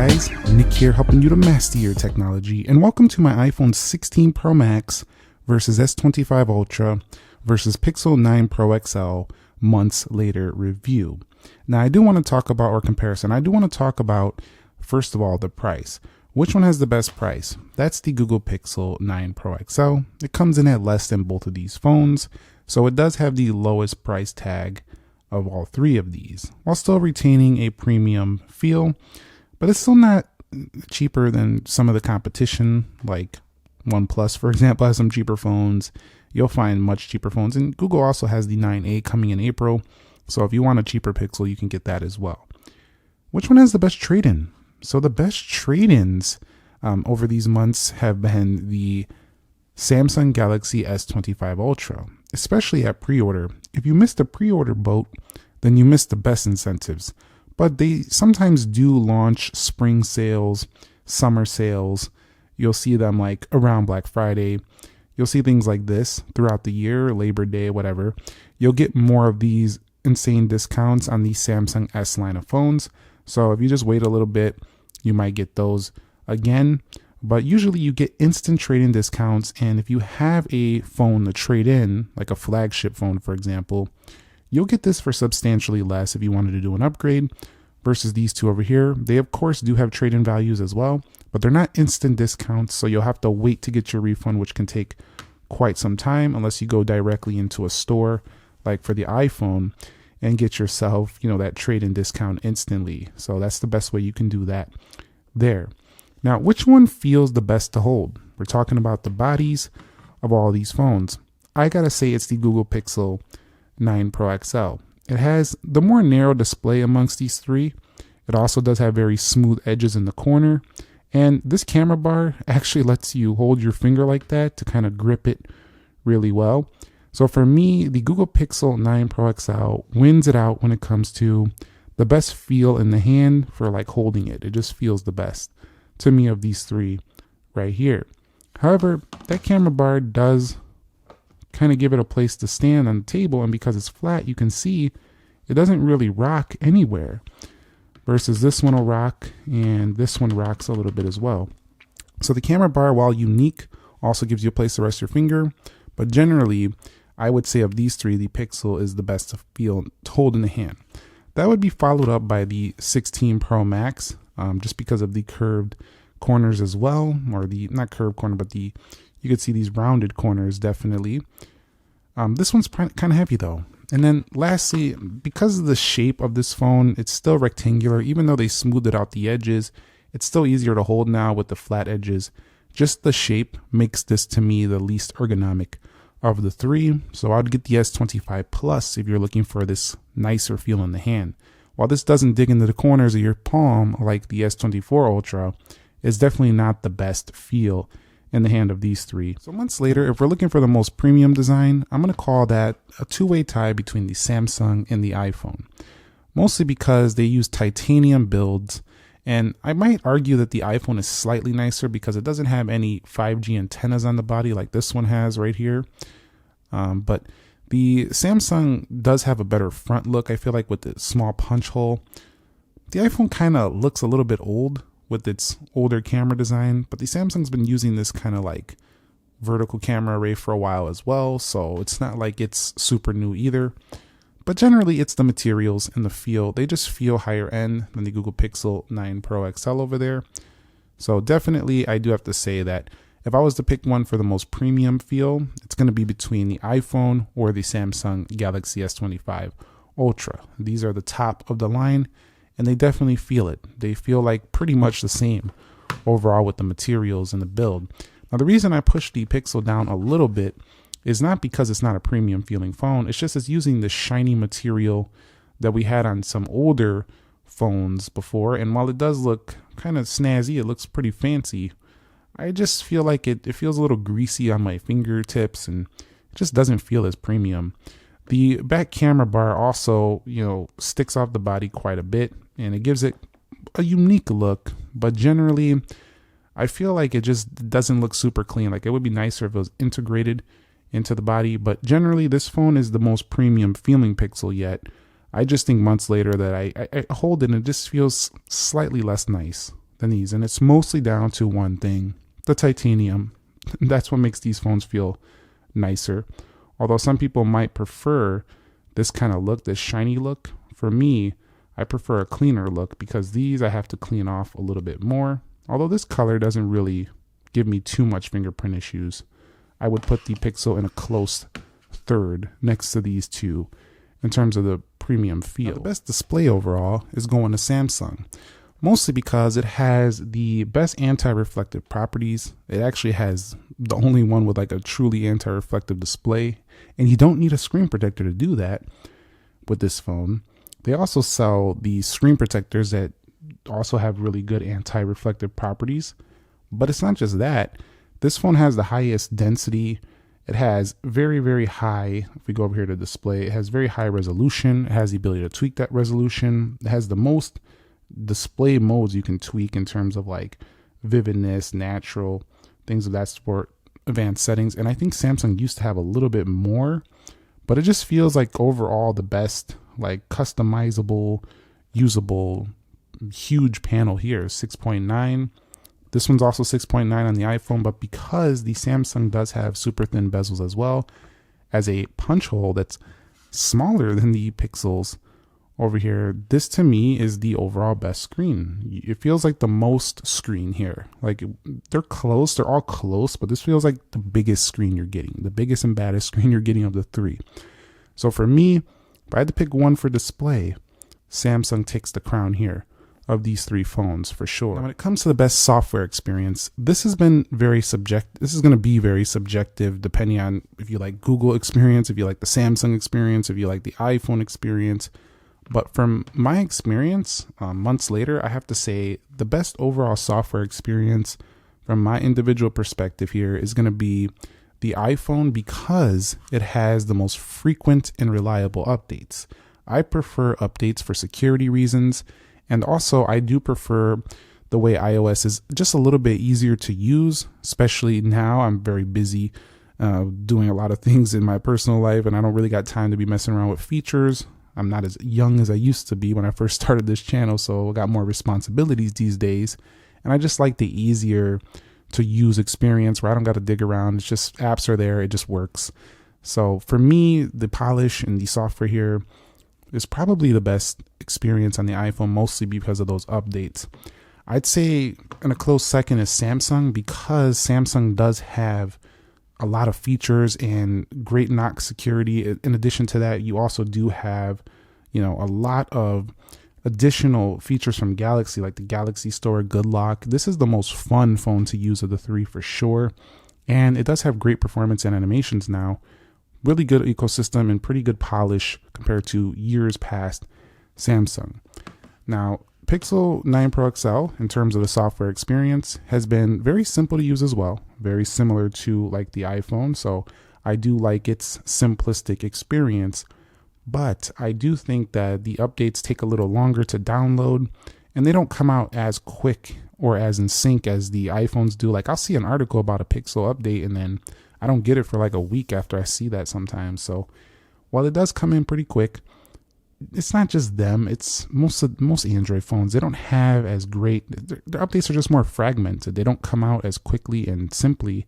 guys, Nick here helping you to master your technology, and welcome to my iPhone 16 Pro Max versus S25 Ultra versus Pixel 9 Pro XL months later review. Now I do want to talk about, or comparison, I do want to talk about, first of all, the price. Which one has the best price? That's the Google Pixel 9 Pro XL. It comes in at less than both of these phones, so it does have the lowest price tag of all three of these, while still retaining a premium feel, but it's still not cheaper than some of the competition, like OnePlus, for example, has some cheaper phones. You'll find much cheaper phones, and Google also has the 9A coming in April, so if you want a cheaper Pixel, you can get that as well. Which one has the best trade-in? So the best trade-ins over these months have been the Samsung Galaxy S25 Ultra, especially at pre-order. If you missed the pre-order boat, then you missed the best incentives. But they sometimes do launch spring sales, summer sales. You'll see them like around Black Friday. You'll see things like this throughout the year, Labor Day, whatever. You'll get more of these insane discounts on the Samsung S line of phones. So if you just wait a little bit, you might get those again. But usually you get instant trade-in discounts, and if you have a phone to trade in, like a flagship phone, for example, you'll get this for substantially less if you wanted to do an upgrade versus these two over here. They, of course, do have trade-in values as well, but they're not instant discounts, so you'll have to wait to get your refund, which can take quite some time unless you go directly into a store, like for the iPhone, and get yourself, that trade-in discount instantly. So that's the best way you can do that there. Now, which one feels the best to hold? We're talking about the bodies of all these phones. I gotta say it's the Google Pixel 9 Pro XL. It has the more narrow display amongst these three. It also does have very smooth edges in the corner. And this camera bar actually lets you hold your finger like that to kind of grip it really well. So for me, the Google Pixel 9 Pro XL wins it out when it comes to the best feel in the hand for like holding it. It just feels the best to me of these three right here. However, that camera bar does kind of give it a place to stand on the table, and because it's flat, you can see it doesn't really rock anywhere, versus this one will rock, and this one rocks a little bit as well. So the camera bar, while unique, also gives you a place to rest your finger, but generally I would say of these three, the Pixel is the best to feel to hold in the hand. That would be followed up by the 16 Pro Max, just because of the curved corners as well, or the not curved corner, but you could see these rounded corners definitely. This one's kind of heavy though. And then lastly, because of the shape of this phone, it's still rectangular. Even though they smoothed out the edges, it's still easier to hold now with the flat edges. Just the shape makes this to me the least ergonomic of the three. So I'd get the S25 Plus if you're looking for this nicer feel in the hand. While this doesn't dig into the corners of your palm like the S24 Ultra, it's definitely not the best feel in the hand of these three. So months later, if we're looking for the most premium design, I'm going to call that a two-way tie between the Samsung and the iPhone. Mostly because they use titanium builds, and I might argue that the iPhone is slightly nicer because it doesn't have any 5G antennas on the body like this one has right here. But the Samsung does have a better front look, I feel like, with the small punch hole. The iPhone kind of looks a little bit old with its older camera design, but the Samsung's been using this kind of like vertical camera array for a while as well, so it's not like it's super new either. But generally, it's the materials and the feel. They just feel higher end than the Google Pixel 9 Pro XL over there. So definitely, I do have to say that if I was to pick one for the most premium feel, it's going to be between the iPhone or the Samsung Galaxy S25 Ultra. These are the top of the line, and they definitely feel it. They feel like pretty much the same overall with the materials and the build. Now, the reason I pushed the Pixel down a little bit is not because it's not a premium feeling phone. It's just it's using the shiny material that we had on some older phones before. And while it does look kind of snazzy, it looks pretty fancy, I just feel like it feels a little greasy on my fingertips, and it just doesn't feel as premium. The back camera bar also, sticks off the body quite a bit, and it gives it a unique look, but generally I feel like it just doesn't look super clean. Like, it would be nicer if it was integrated into the body, but generally this phone is the most premium feeling Pixel yet. I just think months later that I hold it and it just feels slightly less nice than these. And it's mostly down to one thing, the titanium. That's what makes these phones feel nicer. Although some people might prefer this kind of look, this shiny look. For me, I prefer a cleaner look because these I have to clean off a little bit more. Although this color doesn't really give me too much fingerprint issues. I would put the Pixel in a close third next to these two in terms of the premium feel. Now, the best display overall is going to Samsung, mostly because it has the best anti-reflective properties. It actually has the only one with like a truly anti-reflective display, and you don't need a screen protector to do that with this phone. They also sell the screen protectors that also have really good anti-reflective properties, but it's not just that. This phone has the highest density. It has very, very high, if we go over here to display, it has very high resolution. It has the ability to tweak that resolution. It has the most display modes you can tweak in terms of like vividness, natural, things of that sort, advanced settings. And I think Samsung used to have a little bit more, but it just feels like overall the best, like customizable, usable, huge panel here, 6.9. This one's also 6.9 on the iPhone, but because the Samsung does have super thin bezels as well as a punch hole that's smaller than the Pixels over here, this to me is the overall best screen. It feels like the most screen here. Like they're close, they're all close, but this feels like the biggest screen you're getting, the biggest and baddest screen you're getting of the three. So for me, if I had to pick one for display, Samsung takes the crown here of these three phones for sure. Now, when it comes to the best software experience, this has been very subjective. This is going to be very subjective depending on if you like Google experience, if you like the Samsung experience, if you like the iPhone experience. But from my experience, months later, I have to say the best overall software experience from my individual perspective here is going to be the iPhone because it has the most frequent and reliable updates. I prefer updates for security reasons. And also, I do prefer the way iOS is just a little bit easier to use, especially now. I'm very busy doing a lot of things in my personal life, and I don't really got time to be messing around with features. I'm not as young as I used to be when I first started this channel, so I got more responsibilities these days. And I just like the easier to use experience where I don't got to dig around. It's just apps are there, it just works. So for me, the polish and the software here is probably the best experience on the iPhone, mostly because of those updates. I'd say in a close second is Samsung because Samsung does have a lot of features and great knock security. In addition to that, you also do have, a lot of additional features from Galaxy, like the Galaxy Store, Good Lock. This is the most fun phone to use of the three for sure. And it does have great performance and animations now. Really good ecosystem and pretty good polish compared to years past Samsung. Now, Pixel 9 Pro XL, in terms of the software experience, has been very simple to use as well. Very similar to like the iPhone. So I do like its simplistic experience, but I do think that the updates take a little longer to download and they don't come out as quick or as in sync as the iPhones do. Like I'll see an article about a Pixel update and then I don't get it for like a week after I see that sometimes. So while it does come in pretty quick, it's not just them. It's most Android phones. They don't have as great. Their updates are just more fragmented. They don't come out as quickly and simply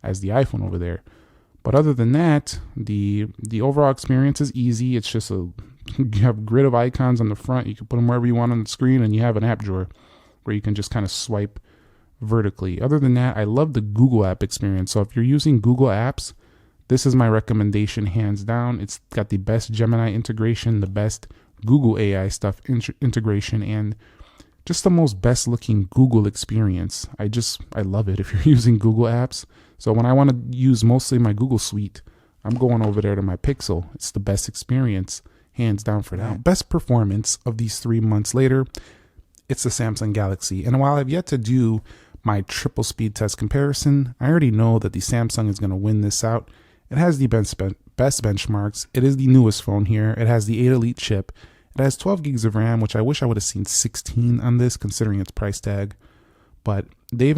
as the iPhone over there. But other than that, the overall experience is easy. It's just you have a grid of icons on the front. You can put them wherever you want on the screen, and you have an app drawer where you can just kind of swipe vertically. Other than that, I love the Google app experience. So if you're using Google apps, this is my recommendation hands down. It's got the best Gemini integration, the best Google AI stuff integration, and just the most best looking Google experience. I love it if you're using Google apps. So when I want to use mostly my Google suite, I'm going over there to my Pixel. It's the best experience hands down for that. Best performance of these 3 months later, it's the Samsung Galaxy. And while I've yet to do my triple speed test comparison, I already know that the Samsung is going to win this out. It has the best benchmarks. It is the newest phone here. It has the 8 Elite chip. It has 12 gigs of RAM, which I wish I would have seen 16 on this considering its price tag. But they've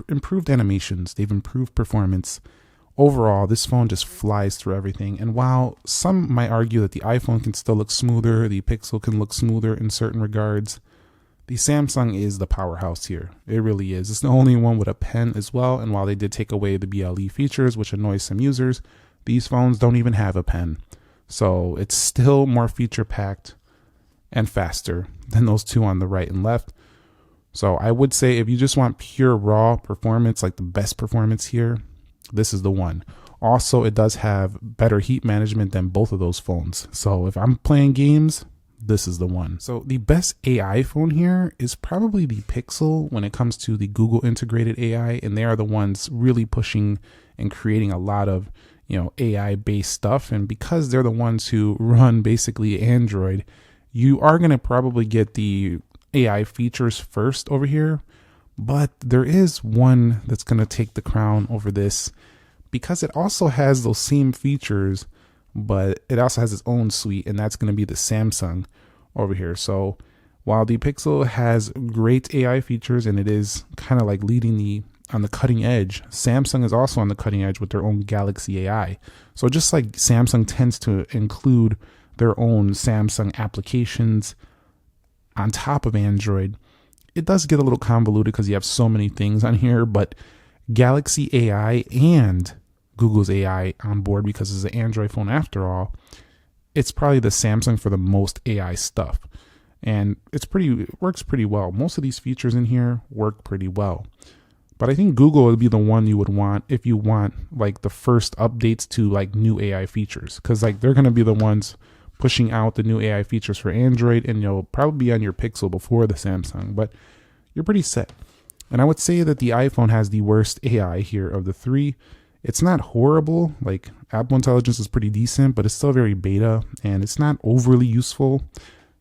improved animations. They've improved performance. Overall, this phone just flies through everything. And while some might argue that the iPhone can still look smoother, the Pixel can look smoother in certain regards, The Samsung is the powerhouse here. It really is. It's the only one with a pen as well. And while they did take away the BLE features, which annoys some users, these phones don't even have a pen. So it's still more feature packed and faster than those two on the right and left. So I would say if you just want pure raw performance, like the best performance here, this is the one. Also, it does have better heat management than both of those phones. So if I'm playing games, this is the one. So the best AI phone here is probably the Pixel when it comes to the Google integrated AI, and they are the ones really pushing and creating a lot of, AI based stuff. And because they're the ones who run basically Android, you are going to probably get the AI features first over here, but there is one that's going to take the crown over this because it also has those same features, but it also has its own suite, and that's going to be the Samsung over here. So while the Pixel has great AI features and it is kind of like leading on the cutting edge, Samsung is also on the cutting edge with their own Galaxy AI. So just like Samsung tends to include their own Samsung applications on top of Android, it does get a little convoluted because you have so many things on here, but Galaxy AI and Google's AI on board, because it's an Android phone after all, it's probably the Samsung for the most AI stuff. And it works pretty well. Most of these features in here work pretty well. But I think Google would be the one you would want if you want like the first updates to like new AI features, because like they're going to be the ones pushing out the new AI features for Android, and you'll probably be on your Pixel before the Samsung, but you're pretty set. And I would say that the iPhone has the worst AI here of the three. It's not horrible, like Apple Intelligence is pretty decent, but it's still very beta and it's not overly useful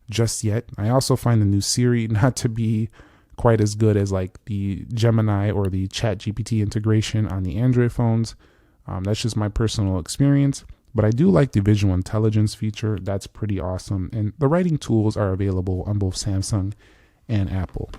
just yet. I also find the new Siri not to be quite as good as like the Gemini or the ChatGPT integration on the Android phones. That's just my personal experience. But I do like the visual intelligence feature. That's pretty awesome. And the writing tools are available on both Samsung and Apple.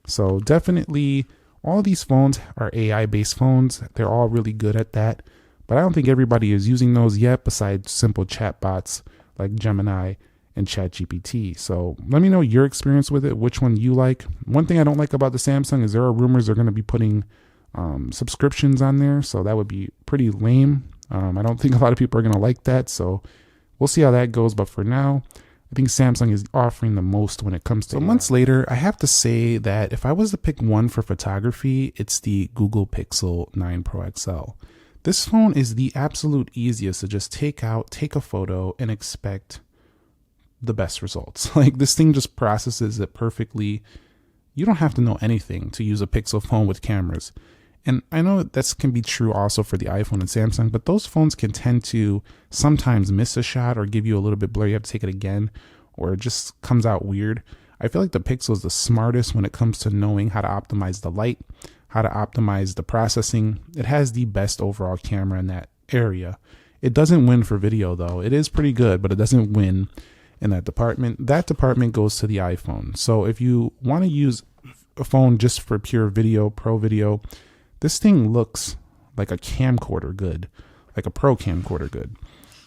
So definitely all of these phones are AI-based phones. They're all really good at that. But I don't think everybody is using those yet besides simple chatbots like Gemini and ChatGPT. So let me know your experience with it, which one you like. One thing I don't like about the Samsung is there are rumors they're going to be putting subscriptions on there. So that would be pretty lame. I don't think a lot of people are going to like that. So we'll see how that goes. But for now, I think Samsung is offering the most when it comes to months later. I have to say that if I was to pick one for photography, it's the Google Pixel 9 Pro XL. This phone is the absolute easiest to just take a photo and expect the best results. Like this thing just processes it perfectly. You don't have to know anything to use a Pixel phone with cameras. And I know that can be true also for the iPhone and Samsung, but those phones can tend to sometimes miss a shot or give you a little bit blurry. You have to take it again, or it just comes out weird. I feel like the Pixel is the smartest when it comes to knowing how to optimize the light, how to optimize the processing. It has the best overall camera in that area. It doesn't win for video though. It is pretty good, but it doesn't win in that department. That department goes to the iPhone. So if you want to use a phone just for pure video, pro video, this thing looks like a camcorder good, like a pro camcorder good.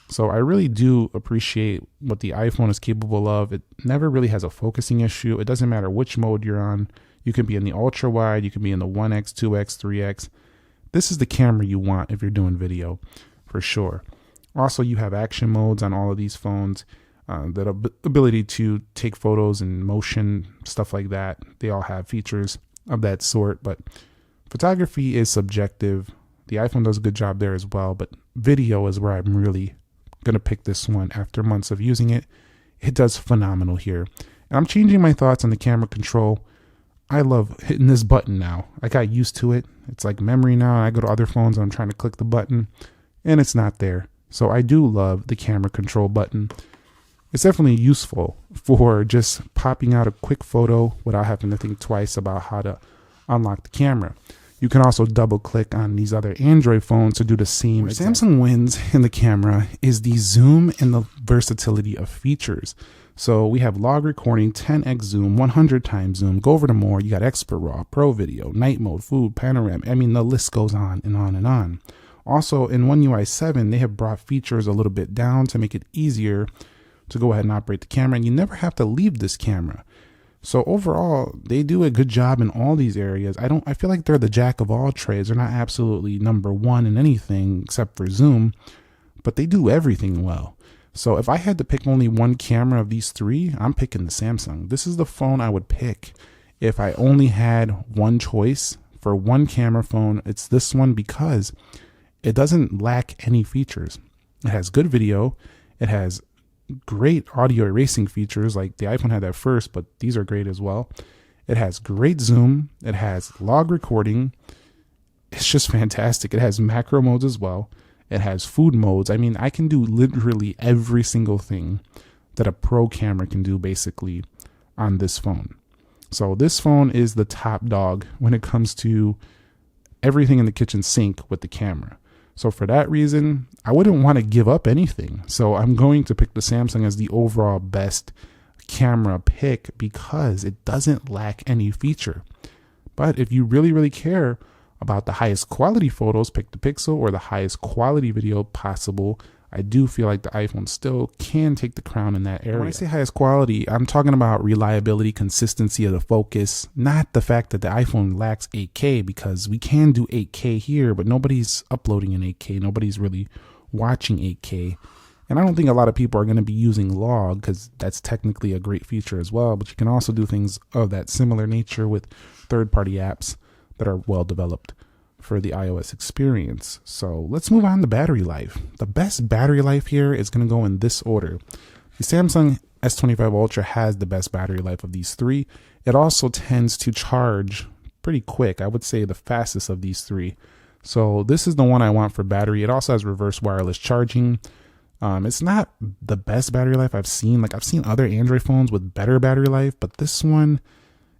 So I really do appreciate what the iPhone is capable of. It never really has a focusing issue. It doesn't matter which mode you're on. You can be in the ultra wide, you can be in the 1x, 2x, 3x. This is the camera you want if you're doing video, for sure. Also, you have action modes on all of these phones. That ability to take photos in motion, stuff like that. They all have features of that sort, but photography is subjective. The iPhone does a good job there as well, but video is where I'm really going to pick this one after months of using it. It does phenomenal here. And I'm changing my thoughts on the camera control. I love hitting this button now. I got used to it. It's like memory now. I go to other phones and I'm trying to click the button and it's not there. So I do love the camera control button. It's definitely useful for just popping out a quick photo without having to think twice about how to unlock the camera. You can also double click on these other Android phones to do the same. Where Samsung wins in the camera is the zoom and the versatility of features. So we have log recording, 10x zoom, 100 times zoom. Go over to more. You got expert raw, pro video, night mode, food, panoramic. I mean, the list goes on and on and on. Also in One UI 7, they have brought features a little bit down to make it easier to go ahead and operate the camera, and you never have to leave this camera. So overall, they do a good job in all these areas. I feel like they're the jack of all trades. They're not absolutely number one in anything except for zoom, but they do everything well. So if I had to pick only one camera of these three, I'm picking the Samsung. This is the phone I would pick if I only had one choice for one camera phone. It's this one because it doesn't lack any features. It has good video. It has great audio erasing features, like the iPhone had that first, but these are great as well. It has great zoom. It has log recording. It's just fantastic. It has macro modes as well. It has food modes. I mean, I can do literally every single thing that a pro camera can do basically on this phone. So this phone is the top dog when it comes to everything in the kitchen sink with the camera. So for that reason, I wouldn't want to give up anything. So I'm going to pick the Samsung as the overall best camera pick because it doesn't lack any feature. But if you really, really care about the highest quality photos, pick the Pixel, or the highest quality video possible. I do feel like the iPhone still can take the crown in that area. When I say highest quality, I'm talking about reliability, consistency of the focus, not the fact that the iPhone lacks 8K, because we can do 8K here, but nobody's uploading in 8K. Nobody's really watching 8K. And I don't think a lot of people are going to be using log because that's technically a great feature as well. But you can also do things of that similar nature with third-party apps that are well developed for the iOS experience. So let's move on to battery life. The best battery life here is going to go in this order. The Samsung S25 Ultra has the best battery life of these three. It also tends to charge pretty quick. I would say the fastest of these three. So this is the one I want for battery. It also has reverse wireless charging. It's not the best battery life I've seen. Like, I've seen other Android phones with better battery life, but this one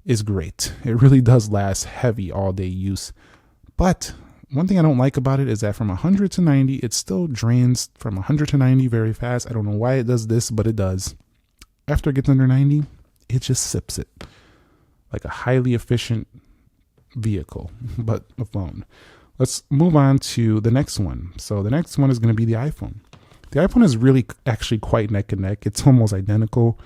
is great. It really does last heavy all day use. But one thing I don't like about it is that from 100 to 90, it still drains from 100 to 90 very fast. I don't know why it does this, but it does. After it gets under 90, it just sips it like a highly efficient vehicle, but a phone. Let's move on to the next one. So the next one is going to be the iPhone. The iPhone is really actually quite neck and neck. It's almost identical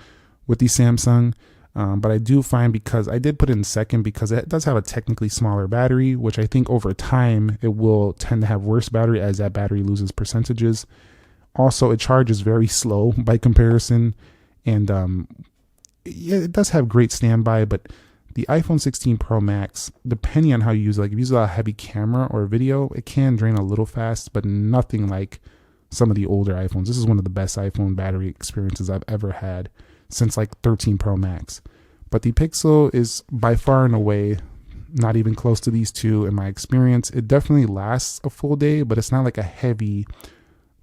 with the Samsung. But I do find, because I did put it in second because it does have a technically smaller battery, which I think over time it will tend to have worse battery as that battery loses percentages. Also, it charges very slow by comparison. And it does have great standby, but the iPhone 16 Pro Max, depending on how you use it, like if you use a heavy camera or video, it can drain a little fast, but nothing like some of the older iPhones. This is one of the best iPhone battery experiences I've ever had since like 13 Pro Max. But the Pixel is by far and away not even close to these two in my experience. It definitely lasts a full day, but it's not like a heavy,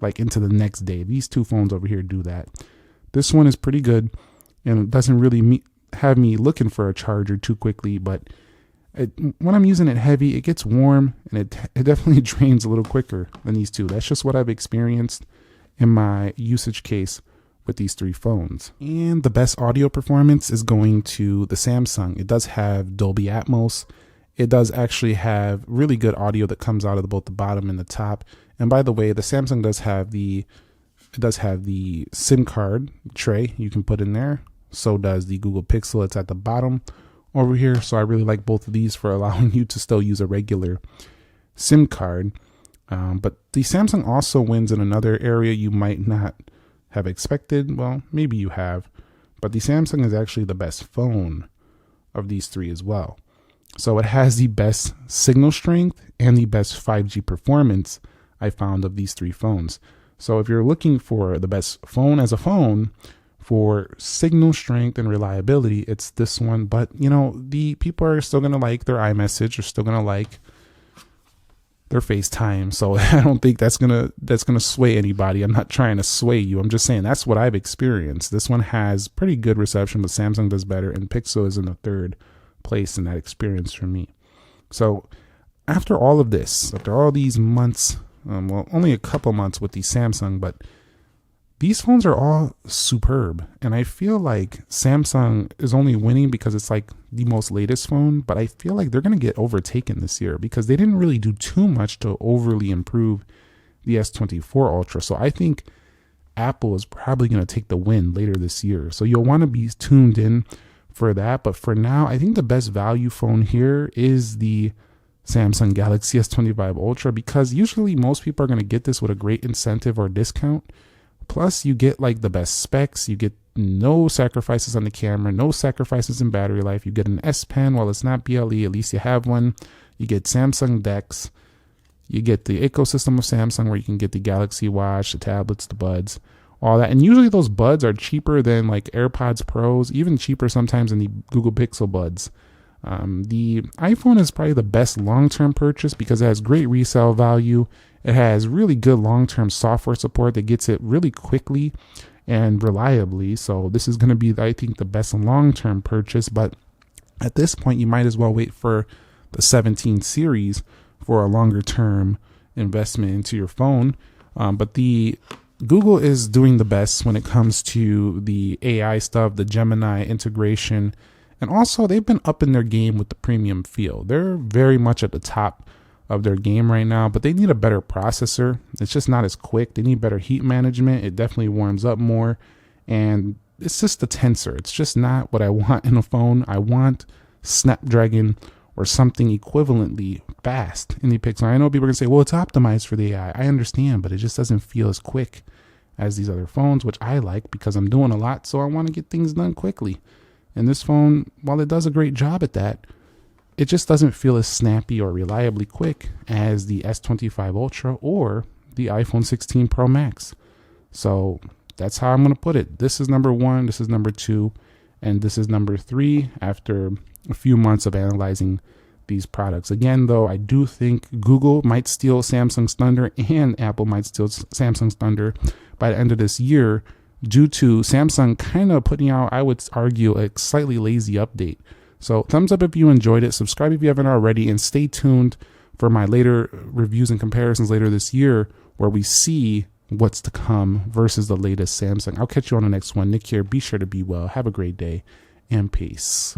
like into the next day. These two phones over here do that. This one is pretty good, and it doesn't really have me looking for a charger too quickly, but when I'm using it heavy, it gets warm, and it definitely drains a little quicker than these two. That's just what I've experienced in my usage case with these three phones. And the best audio performance is going to the Samsung. It does have Dolby Atmos. It does actually have really good audio that comes out of both the bottom and the top. And by the way, the Samsung does have the SIM card tray you can put in there. So does the Google Pixel. It's at the bottom over here. So I really like both of these for allowing you to still use a regular SIM card. But the Samsung also wins in another area you might not have expected. Well, maybe you have, but the Samsung is actually the best phone of these three as well. So it has the best signal strength and the best 5G performance I found of these three phones. So if you're looking for the best phone as a phone for signal strength and reliability, it's this one. But you know, the people are still going to like their iMessage, are still going to like their FaceTime. So I don't think that's gonna sway anybody. I'm not trying to sway you. I'm just saying that's what I've experienced. This one has pretty good reception, but Samsung does better, and Pixel is in the third place in that experience for me. So after all of this, after all these months, well, only a couple months with the Samsung, but these phones are all superb. And I feel like Samsung is only winning because it's like the most latest phone, but I feel like they're going to get overtaken this year because they didn't really do too much to overly improve the S24 Ultra. So I think Apple is probably going to take the win later this year. So you'll want to be tuned in for that. But for now, I think the best value phone here is the Samsung Galaxy S25 Ultra, because usually most people are going to get this with a great incentive or discount. Plus, you get like the best specs. You get no sacrifices on the camera, no sacrifices in battery life. You get an S Pen. While it's not BLE, at least you have one. You get Samsung DeX. You get the ecosystem of Samsung, where you can get the Galaxy Watch, the tablets, the buds, all that. And usually those buds are cheaper than like AirPods Pros, even cheaper sometimes than the Google Pixel buds. The iPhone is probably the best long-term purchase because it has great resale value. It has really good long-term software support that gets it really quickly and reliably. So this is going to be, I think, the best long-term purchase. But at this point, you might as well wait for the 17 series for a longer-term investment into your phone. But the Google is doing the best when it comes to the AI stuff, the Gemini integration. And also, they've been up in their game with the premium feel. They're very much at the top of their game right now, but they need a better processor. It's just not as quick. They need better heat management. It definitely warms up more. And it's just the tensor. It's just not what I want in a phone. I want Snapdragon or something equivalently fast in the Pixel. I know people are going to say, well, it's optimized for the AI. I understand, but it just doesn't feel as quick as these other phones, which I like because I'm doing a lot, so I want to get things done quickly. And this phone, while it does a great job at that, it just doesn't feel as snappy or reliably quick as the S25 Ultra or the iPhone 16 Pro Max. So that's how I'm going to put it. This is number 1, this is number 2, and this is number 3 after a few months of analyzing these products. Again, though, I do think Google might steal Samsung's thunder and Apple might steal Samsung's thunder by the end of this year, due to Samsung kind of putting out, I would argue, a slightly lazy update. So thumbs up if you enjoyed it, subscribe if you haven't already, and stay tuned for my later reviews and comparisons later this year, where we see what's to come versus the latest Samsung. I'll catch you on the next one. Nick here. Be sure to be well. Have a great day, and peace.